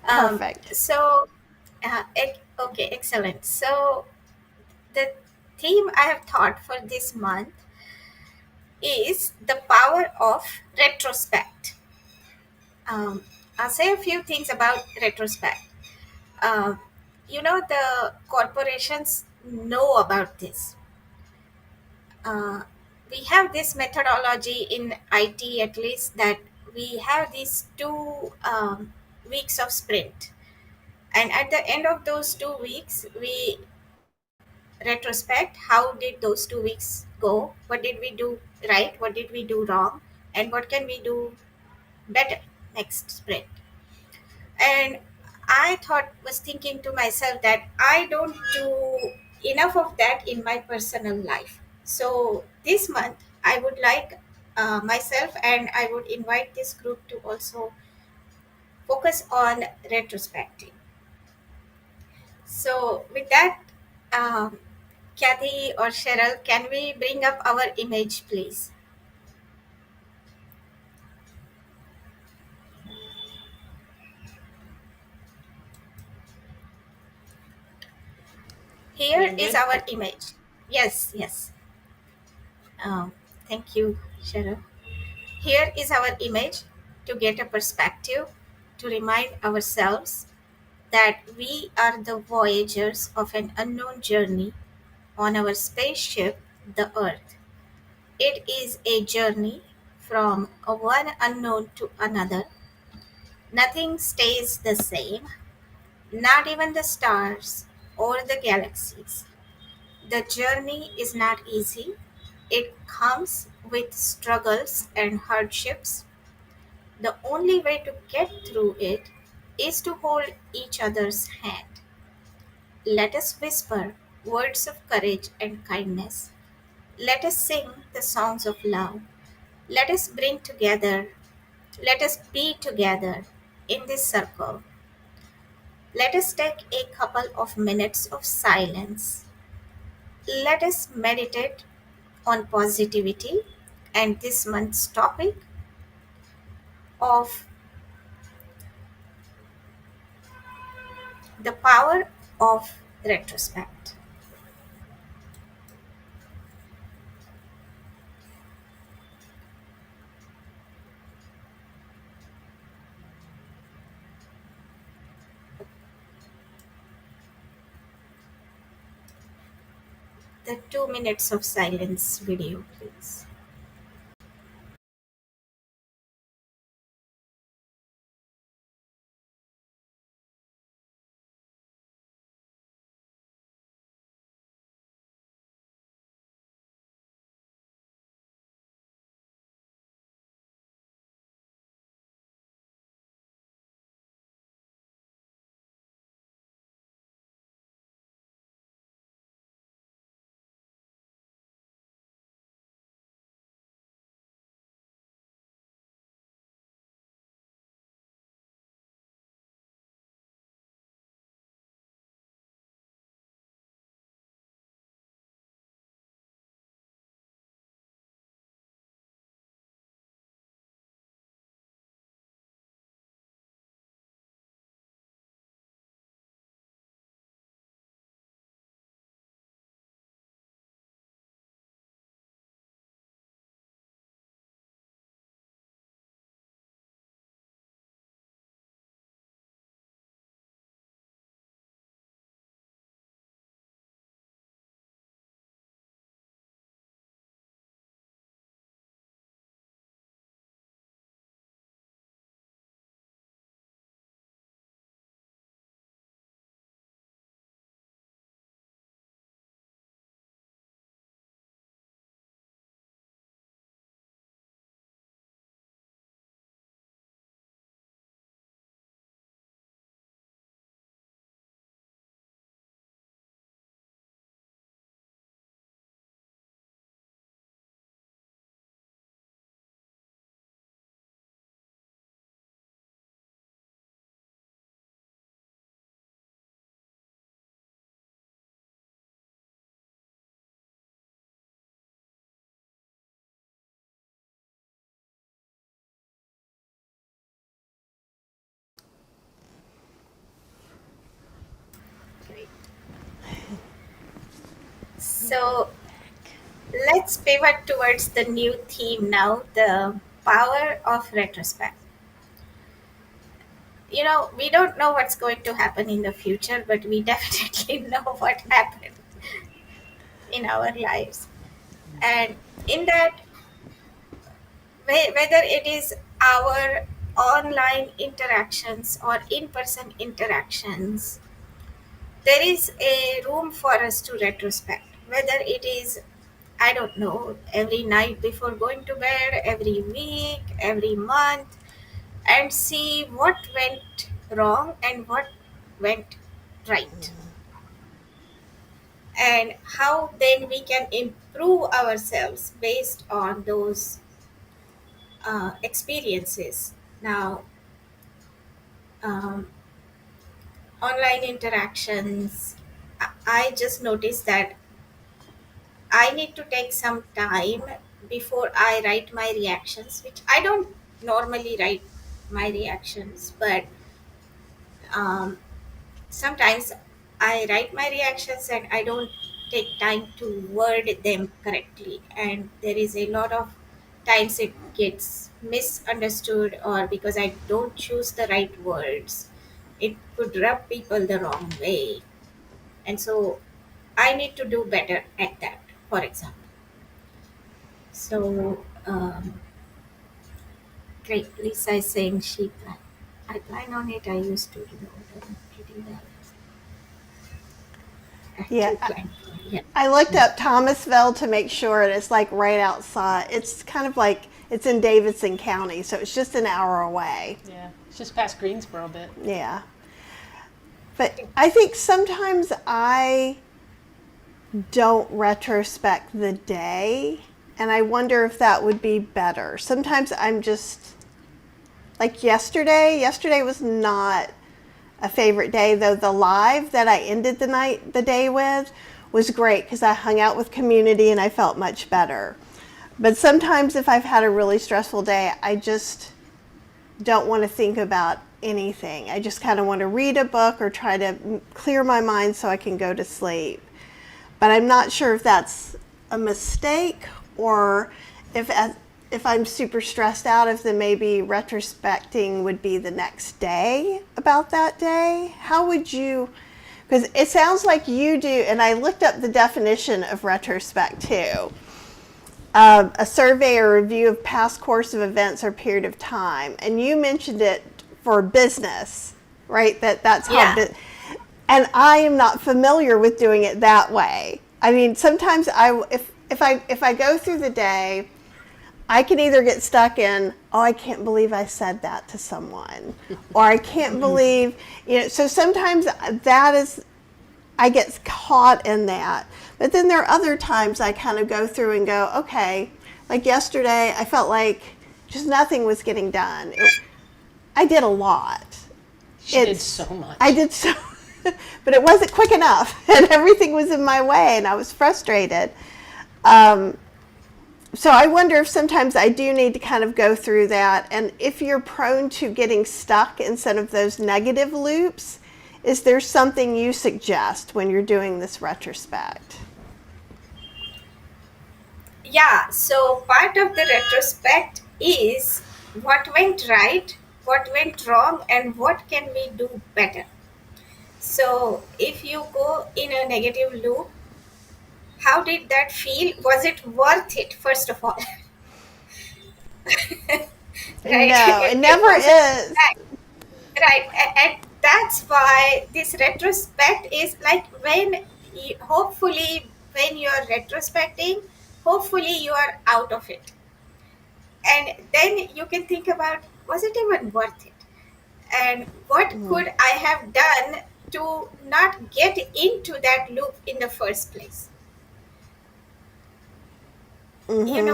Speaker 1: Perfect.
Speaker 2: So okay, excellent. So the theme I have thought for this month is the power of retrospect. Um, I'll say a few things about retrospect. Um, the corporations know about this. uh, we have this methodology in IT, at least, that we have these 2 weeks of sprint. And at the end of those 2 weeks, we retrospect how did those 2 weeks go? What did we do right? What did we do wrong? And what can we do better next sprint? And I was thinking to myself that I don't do enough of that in my personal life. So this month I would like myself, and I would invite this group to also focus on retrospecting. So with that, um, Kathy or Cheryl, can we bring up our image, please?
Speaker 3: You're
Speaker 2: Here is
Speaker 3: good.
Speaker 2: our image. Yes, yes. Um, Thank you, Cheryl. Here is our image to get a perspective, to remind ourselves that we are the voyagers of an unknown journey on our spaceship, the Earth. It is a journey from one unknown to another. Nothing stays the same, not even the stars or the galaxies. The journey is not easy. It comes with struggles and hardships. The only way to get through it is to hold each other's hand. Let us whisper words of courage and kindness. Let us sing the songs of love. Let us bring together, let us be together in this circle. Let us take a couple of minutes of silence. Let us meditate on positivity and this month's topic of the power of retrospect. The 2 minutes of silence video, please. So let's pivot towards the new theme now, the power of retrospect. We don't know what's going to happen in the future, but we definitely know what happened in our lives. And in that, whether it is our online interactions or in person interactions, there is a room for us to retrospect. Whether it is, I don't know, every night before going to bed, every week, every month, and see what went wrong and what went right, and how then we can improve ourselves based on those experiences. Now, um, online interactions, I just noticed that I need to take some time before I write my reactions, which I don't normally write my reactions, but um, sometimes I write my reactions and I don't take time to word them correctly, and there is a lot of times it gets misunderstood, or because I don't choose the right words, it could rub people the wrong way, and so I need to do better at that. For example, so great. Lisa is saying I plan on it. I used to do them pretty well.
Speaker 1: Yeah,
Speaker 2: Actual plan. Yeah.
Speaker 1: I looked up Thomasville to make sure, and it's like right outside. It's kind of like it's in Davidson County, so it's just an hour away.
Speaker 3: Yeah, it's just past Greensboro a bit.
Speaker 1: Yeah. But I think sometimes I don't retrospect the day, and I wonder if that would be better. Sometimes I'm just like yesterday. Yesterday was not a favorite day, though the live that I ended the day with was great because I hung out with community and I felt much better. But sometimes if I've had a really stressful day, I just don't want to think about anything. I just kind of want to read a book or try to clear my mind so I can go to sleep. But I'm not sure if that's a mistake, or if I'm super stressed out, if then maybe retrospecting would be the next day about that day. How would you? Because it sounds like you do, and I looked up the definition of retrospect too. A survey or review of past course of events or period of time, and you mentioned it for business, right? That's how.
Speaker 2: Yeah.
Speaker 1: And I am not familiar with doing it that way. I mean, sometimes if I go through the day, I can either get stuck in, oh, I can't believe I said that to someone, or I can't believe, so sometimes that is, I get caught in that. But then there are other times I kind of go through and go, okay, like yesterday, I felt like just nothing was getting done. I did a lot.
Speaker 3: She did so much.
Speaker 1: I did so, but it wasn't quick enough, and everything was in my way, and I was frustrated. So I wonder if sometimes I do need to kind of go through that, and if you're prone to getting stuck in some of those negative loops, is there something you suggest when you're doing this retrospect?
Speaker 2: Yeah, so part of the retrospect is what went right, what went wrong, and what can we do better. So if you go in a negative loop, how did that feel? Was it worth it, first of all? Right?
Speaker 1: No, it
Speaker 2: It
Speaker 1: never
Speaker 2: wasn't.
Speaker 1: is.
Speaker 2: Right. And that's why this retrospect is like hopefully, when you are retrospecting, hopefully you are out of it. And then you can think about, was it even worth it? And what could I have done to not get into that loop in the first place?
Speaker 1: Mm-hmm.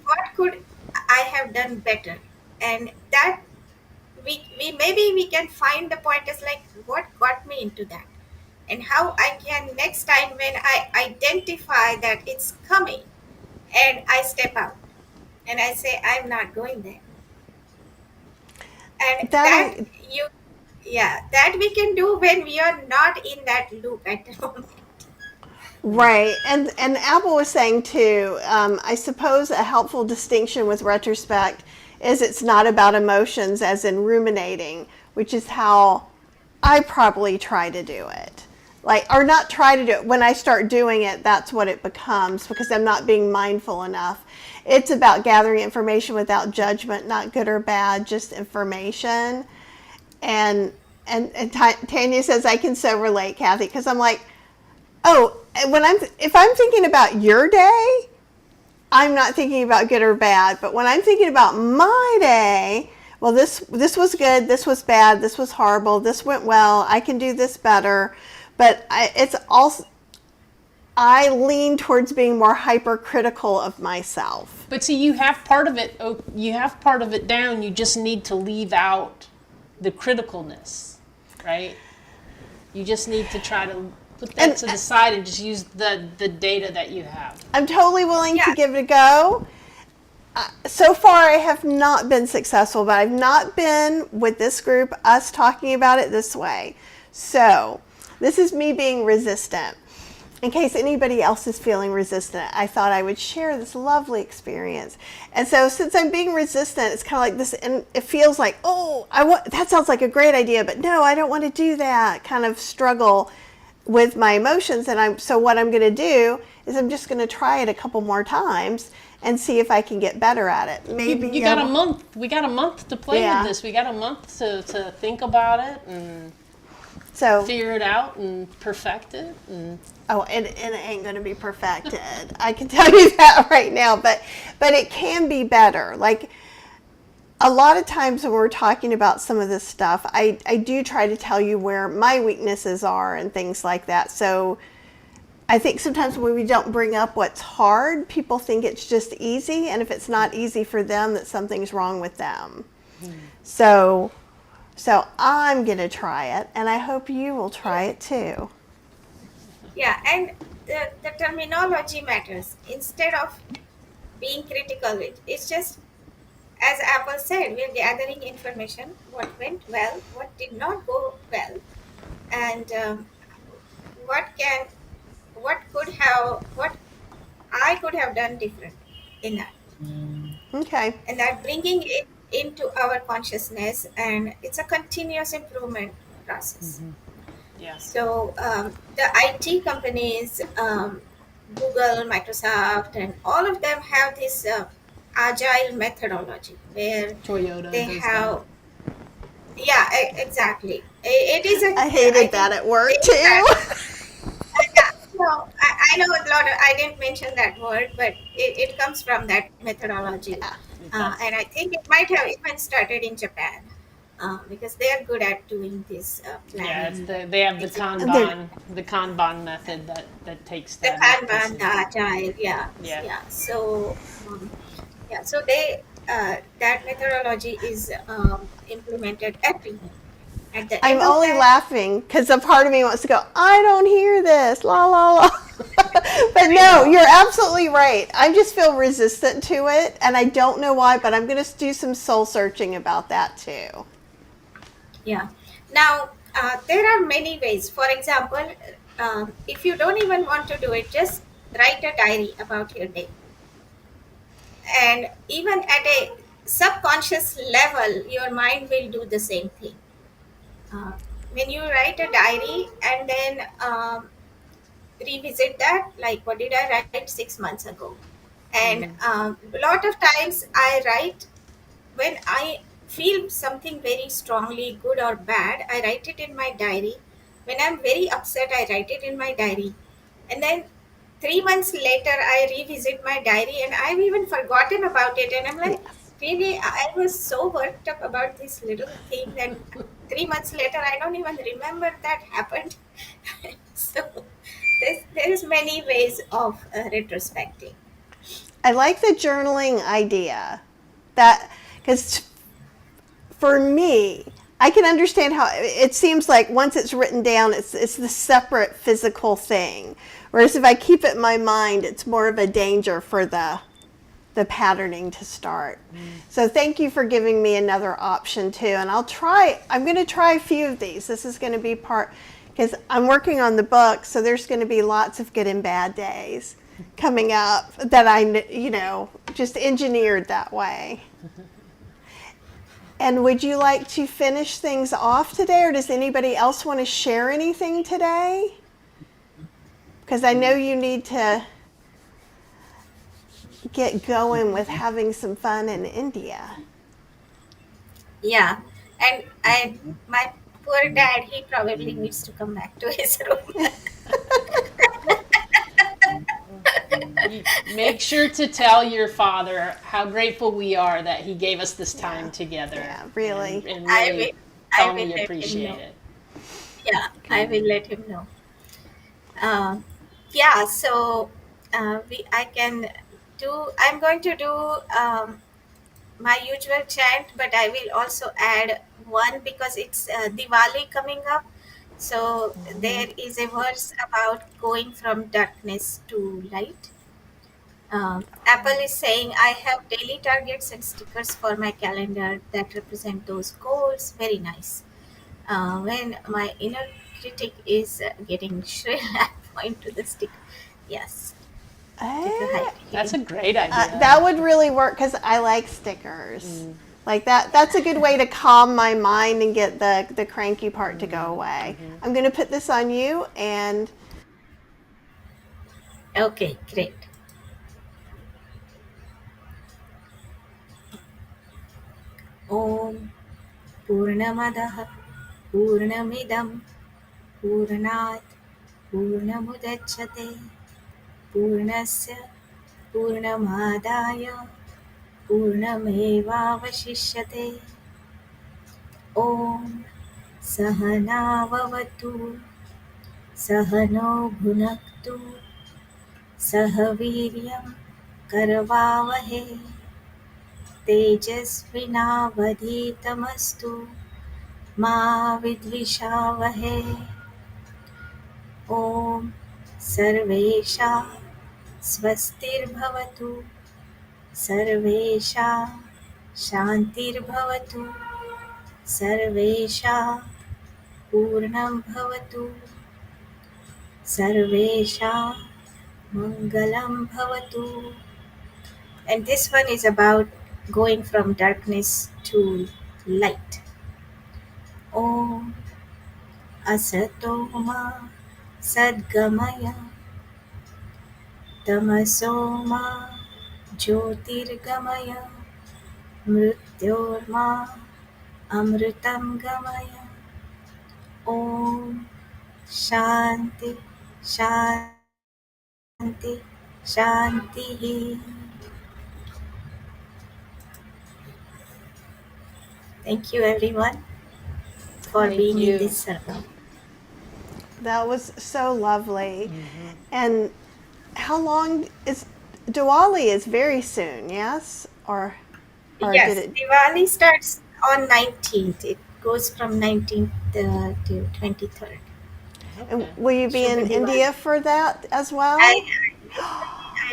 Speaker 2: What could I have done better? And that we maybe we can find the point is like what got me into that, and how I can next time when I identify that it's coming and I step out and I say I'm not going there. And that
Speaker 1: That
Speaker 2: you yeah, that we can do when we are not in that loop at the moment.
Speaker 1: Right, and Apple was saying too. I suppose a helpful distinction with retrospect is it's not about emotions, as in ruminating, which is how I probably try to do it. Like, or not try to do it. When I start doing it, that's what it becomes because I'm not being mindful enough. It's about gathering information without judgment, not good or bad, just information. And Tanya says I can so relate, Kathy, because I'm like, oh, if I'm thinking about your day, I'm not thinking about good or bad. But when I'm thinking about my day, well, this was good, this was bad, this was horrible, this went well, I can do this better. But it's also, I lean towards being more hypercritical of myself.
Speaker 3: But see, you have part of it. You have part of it down. You just need to leave out the criticalness, right? You just need to try to put that to the side and just use the data that you have.
Speaker 1: I'm totally willing to give it a go. So far, I have not been successful, but I've not been with this group, us talking about it this way. So this is me being resistant. In case anybody else is feeling resistant, I thought I would share this lovely experience. And so since I'm being resistant, it's kind of like this, and it feels like, oh, that sounds like a great idea, but no, I don't want to do that kind of struggle with my emotions. And so what I'm going to do is I'm just going to try it a couple more times and see if I can get better at it. Maybe
Speaker 3: you got a month. We got a month to play with this. We got a month to think about it and figure it out and perfect it.
Speaker 1: And it ain't going to be perfected. I can tell you that right now. But it can be better. Like a lot of times when we're talking about some of this stuff, I do try to tell you where my weaknesses are and things like that. So I think sometimes when we don't bring up what's hard, people think it's just easy. And if it's not easy for them, that something's wrong with them. So I'm going to try it, and I hope you will try it too.
Speaker 2: Yeah, and the terminology matters. Instead of being critical, it's just, as Apple said, we're gathering information, what went well, what did not go well, and what I could have done different in that.
Speaker 1: Okay.
Speaker 2: And that bringing it into our consciousness, and it's a continuous improvement process.
Speaker 3: Yeah.
Speaker 2: So the IT companies, Google, Microsoft, and all of them have this agile methodology where
Speaker 3: Toyota
Speaker 2: they
Speaker 3: does
Speaker 2: have. Yeah, exactly. It is.
Speaker 1: I hated that at work too.
Speaker 2: No, I know a lot. I didn't mention that word, but it comes from that methodology, and I think it might have even started in Japan. Because they are good at doing this planning.
Speaker 3: Yeah, they have the Kanban method that takes
Speaker 2: The
Speaker 3: that.
Speaker 2: Kanban, the Agile, yeah. So, so they that methodology is implemented everywhere. At the
Speaker 1: I'm
Speaker 2: end of
Speaker 1: only
Speaker 2: that,
Speaker 1: laughing because a part of me wants to go, I don't hear this, la la la. But no, you're absolutely right. I just feel resistant to it, and I don't know why, but I'm going to do some soul searching about that too.
Speaker 2: Yeah. Now, there are many ways. For example, if you don't even want to do it, just write a diary about your day. And even at a subconscious level, your mind will do the same thing. When you write a diary and then revisit that, like what did I write 6 months ago? And a lot of times I write when I feel something very strongly, good or bad, I write it in my diary. When I'm very upset, I write it in my diary. And then 3 months later, I revisit my diary and I've even forgotten about it. And I'm like, really, I was so worked up about this little thing that 3 months later, I don't even remember that happened. So there's many ways of retrospecting.
Speaker 1: I like the journaling idea. That, because for me, I can understand how it seems like once it's written down, it's the separate physical thing. Whereas if I keep it in my mind, it's more of a danger for the patterning to start. So thank you for giving me another option too. And I'm going to try a few of these. This is going to be part, because I'm working on the book, so there's going to be lots of good and bad days coming up that just engineered that way. And would you like to finish things off today, or does anybody else want to share anything today? Because I know you need to get going with having some fun in India.
Speaker 2: Yeah, and my poor dad, he probably needs to come back to his room.
Speaker 3: Make sure to tell your father how grateful we are that he gave us this time
Speaker 1: Yeah.
Speaker 3: together.
Speaker 1: Yeah, really.
Speaker 3: And
Speaker 2: I
Speaker 3: really
Speaker 2: will,
Speaker 3: tell
Speaker 2: I
Speaker 3: him
Speaker 2: will
Speaker 3: we
Speaker 2: let him
Speaker 3: appreciate
Speaker 2: know.
Speaker 3: it.
Speaker 2: Yeah, I will let him know. Yeah, so I can do. I'm going to do my usual chant, but I will also add one because it's Diwali coming up. So there is a verse about going from darkness to light. Apple is saying, I have daily targets and stickers for my calendar that represent those goals. Very nice. When my inner critic is getting shrill, I point to the sticker. Yes, sticker
Speaker 1: Eh,
Speaker 3: That's
Speaker 2: hiding.
Speaker 3: a great idea.
Speaker 1: that would really work because I like stickers. Like that's a good way to calm my mind and get the cranky part to go away. I'm going to put this on you, and
Speaker 2: Okay, great. Om Purnamadah Purnamidam Purnat Purnamudachyate Purnasya Purnamadaya Purnamevavashishyate Om Sahanavavatu Sahano Bhunaktu Sahaviryam Karavavahe तेजस्विनावधीतमस्तु मा विद्विषावहे ॐ सर्वेषां स्वस्तिर्भवतु सर्वेषां शान्तिर्भवतु सर्वेषां पूर्णं भवतु सर्वेषां मङ्गलं भवतु. And this one is about going from darkness to light. Om Asato Ma Sadgamaya Tamaso Ma Jyotirgamaya Mrityorma Amritam Gamaya. Om Shanti Shanti Shanti. Thank you everyone for
Speaker 3: Thank
Speaker 2: being in
Speaker 3: you.
Speaker 2: this circle.
Speaker 1: that was so lovely. And how long is Diwali? Is very soon, yes, or did
Speaker 2: Yes,
Speaker 1: it?
Speaker 2: Diwali starts on 19th. It goes from 19th to 23rd.
Speaker 1: And
Speaker 3: Okay.
Speaker 1: will you be
Speaker 2: Shubh
Speaker 1: in
Speaker 2: Diwali.
Speaker 1: India for that as
Speaker 2: I,
Speaker 1: well?
Speaker 2: I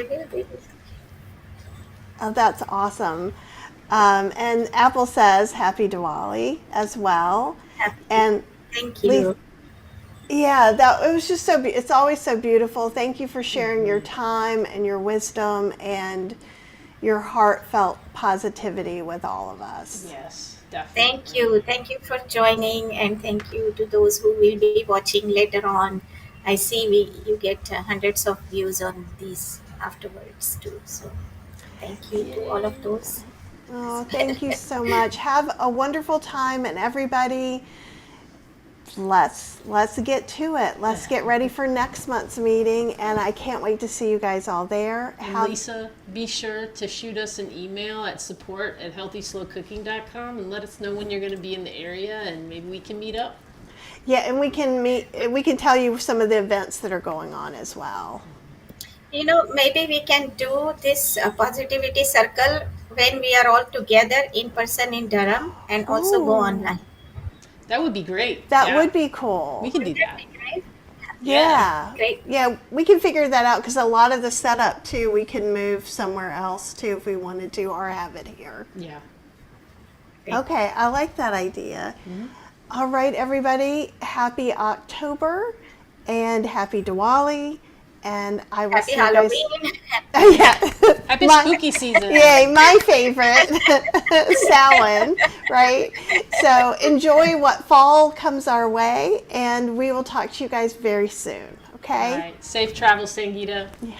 Speaker 2: will be.
Speaker 1: Oh, that's awesome. And Apple says Happy Diwali as well.
Speaker 2: Happy.
Speaker 1: And
Speaker 2: Thank
Speaker 1: Lisa,
Speaker 2: you.
Speaker 1: yeah, that it was just so. It's always so beautiful. Thank you for sharing your time and your wisdom and your heartfelt positivity with all of us.
Speaker 3: Yes, definitely.
Speaker 2: Thank you. Thank you for joining, and thank you to those who will be watching later on. I see you get hundreds of views on these afterwards too. So thank you to all of
Speaker 3: Yay.
Speaker 2: those
Speaker 1: Oh,
Speaker 2: as
Speaker 1: thank you
Speaker 2: well.
Speaker 1: so much. Have a wonderful time, and everybody, let's get to it. Let's get ready for next month's meeting, and I can't wait to see you guys all there.
Speaker 3: And Lisa, be sure to shoot us an email at support@healthyslowcooking.com and let us know when you're going to be in the area, and maybe we can meet up.
Speaker 1: Yeah, and we can meet. We can tell you some of the events that are going on as well.
Speaker 2: Maybe we can do this positivity circle when we are all together in person in Durham and also go
Speaker 1: Ooh,
Speaker 2: online.
Speaker 3: That would be great.
Speaker 1: that
Speaker 3: Yeah,
Speaker 1: would be
Speaker 3: we
Speaker 1: cool.
Speaker 3: can
Speaker 2: Would
Speaker 3: do
Speaker 2: that
Speaker 3: that.
Speaker 2: be great?
Speaker 3: Yeah.
Speaker 1: Yeah,
Speaker 2: Great.
Speaker 1: yeah, we can figure that out because a lot of the setup too, we can move somewhere else too if we wanted to, or have it here.
Speaker 3: Yeah.
Speaker 2: Great.
Speaker 1: Okay, I like that idea. All right, everybody, happy October and happy Diwali. And I will
Speaker 2: Happy
Speaker 1: see you guys.
Speaker 2: Halloween.
Speaker 1: Yeah.
Speaker 3: Happy
Speaker 1: My-
Speaker 3: spooky season.
Speaker 1: Yay, my favorite, Samhain, right? So enjoy what fall comes our way, and we will talk to you guys very soon,
Speaker 3: All
Speaker 1: okay?
Speaker 3: right. Safe travels, Sangeeta.
Speaker 1: Yeah.